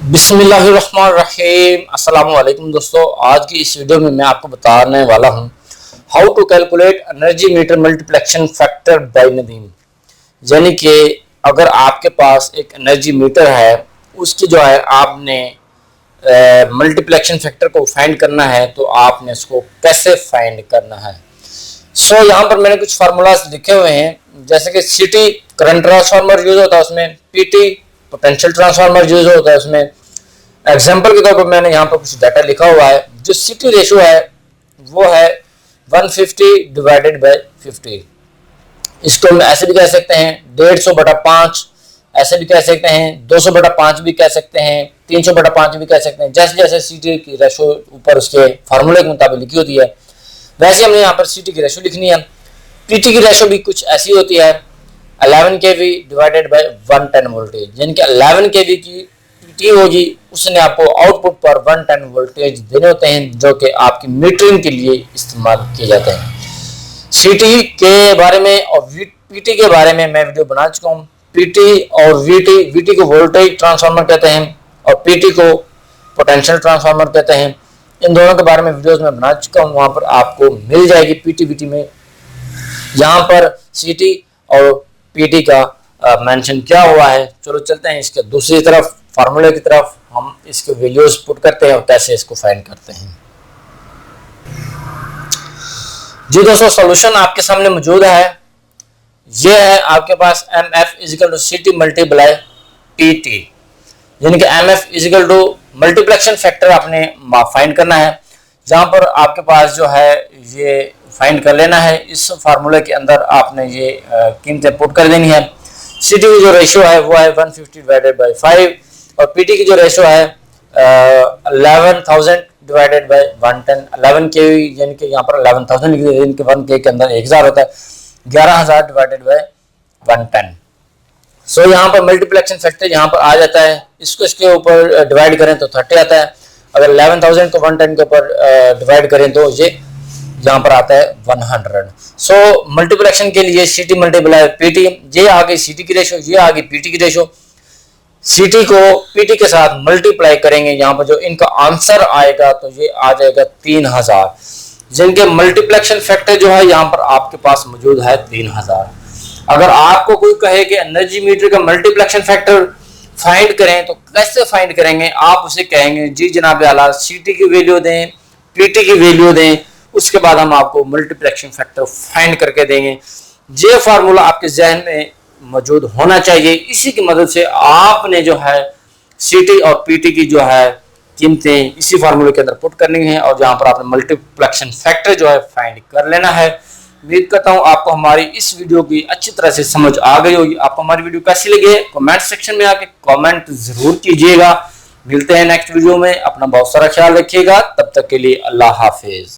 बिस्मिल्लाहिर्रहमानिर्रहीम। अस्सलाम वालेकुम दोस्तों, आज की इस वीडियो में मैं आपको बताने वाला हूं how to calculate energy meter multiplication factor by Nadeem. यानी कि अगर आपके पास एक एनर्जी मीटर है, उसकी जो है आपने मल्टीप्लेक्शन फैक्टर को फाइंड करना है, तो आपने इसको कैसे फाइंड करना है। यहाँ पर मैंने कुछ फार्मूलाज लिखे हुए हैं, जैसे कि सीटी करंट ट्रांसफार्मर यूज होता है, उसमें पीटी पोटेंशियल ट्रांसफार्मर यूज होता है। उसमें एग्जांपल के तौर पर मैंने यहाँ पर कुछ डाटा लिखा हुआ है। जो सीटी रेशियो है वो है 150 डिवाइडेड बाय 50। इसको हम ऐसे भी कह सकते हैं 150/5, ऐसे भी कह सकते हैं 200/5 भी कह सकते हैं, 300/5 भी कह सकते हैं। जैसे जैसे सीटी की रेशियो ऊपर उसके फार्मूले के मुताबिक लिखी होती है, वैसे हमने यहाँ पर सीटी की रेशियो लिखनी है। पीटी की रेशियो भी कुछ ऐसी होती है 11 kV डिवाइडेड बाय 110 वोल्टेज। यानी कि 11 kV की पीटी होगी, उसने आपको आउटपुट पर 110 वोल्टेज देने होते हैं, जो कि आपकी मीटरिंग के लिए इस्तेमाल किए जाते हैं। सीटी के बारे में और पीटी के बारे में मैं वीडियो बना चुका हूँ। पीटी और वीटी को वोल्टेज ट्रांसफार्मर कहते हैं और पीटी को पोटेंशियल ट्रांसफार्मर कहते हैं। इन दोनों के बारे में वीडियोस में बना चुका हूँ, वहां पर आपको मिल जाएगी पीटी वीटी में। यहाँ पर सीटी और पीटी का मेंशन क्या हुआ है। चलो चलते हैं इसके दूसरी तरफ, फार्मूले की तरफ। हम इसके वैल्यूज पुट करते हैं और कैसे इसको फाइंड करते हैं। जी दोस्तों, सॉल्यूशन आपके सामने मौजूद है। ये है आपके पास MF = CT मल्टीप्लाई PT, यानी कि MF = मल्टीप्लेक्शन फैक्टर आपने फाइंड करना है। जहां पर आपके पास जो है ये फाइंड कर लेना है। इस फार्मूले के अंदर आपने ये कीमतें पुट कर देनी है। सीटी की जो रेशियो है वो है 150 डिवाइडेड बाय 5 और पीटी की जो रेशियो है 11,000 डिवाइडेड बाय 110। 11 kV यानी कि यहाँ पर 11,000 लिख दिया, यानी कि 1 k के अंदर 1000 होता है। 11,000 डिवाइडेड बाय 110। यहाँ पर मल्टीप्लेक्शन फैक्टर यहाँ पर आ जाता है। इसको इसके ऊपर डिवाइड करें तो 30 आता है। अगर 11,000 को 110 के ऊपर डिवाइड करें तो ये यहाँ पर आता है 100। मल्टीप्लेक्शन के लिए सीटी मल्टीप्लाई पीटी, ये आ गई सीटी की रेशियो, ये आ गई पीटी की रेशियो। सीटी को पीटी के साथ मल्टीप्लाई करेंगे, यहाँ पर जो इनका आंसर आएगा तो ये आ जाएगा 3000, जिनके मल्टीप्लेक्शन फैक्टर जो है यहाँ पर आपके पास मौजूद है 3000। अगर आपको कोई कहे कि एनर्जी मीटर का मल्टीप्लेक्शन फैक्टर फाइंड करें तो कैसे फाइंड करेंगे, आप उसे कहेंगे जी जनाब आला सीटी की वैल्यू दें, पीटी की वैल्यू दें, उसके बाद हम आपको मल्टीप्लेक्शन फैक्टर फाइंड करके देंगे। ये फार्मूला आपके जहन में मौजूद होना चाहिए। इसी की मदद से आपने जो है सीटी और पीटी की जो है कीमतें इसी फार्मूले के अंदर पुट करनी है और जहां पर आपने मल्टीप्लेक्शन फैक्टर जो है फाइंड कर लेना है। उम्मीद करता हूं आपको हमारी इस वीडियो की अच्छी तरह से समझ आ गई होगी। आपको हमारी वीडियो कैसी लगी है कमेंट सेक्शन में आके कमेंट जरूर कीजिएगा। मिलते हैं नेक्स्ट वीडियो में। अपना बहुत सारा ख्याल रखिएगा। तब तक के लिए अल्लाह हाफिज।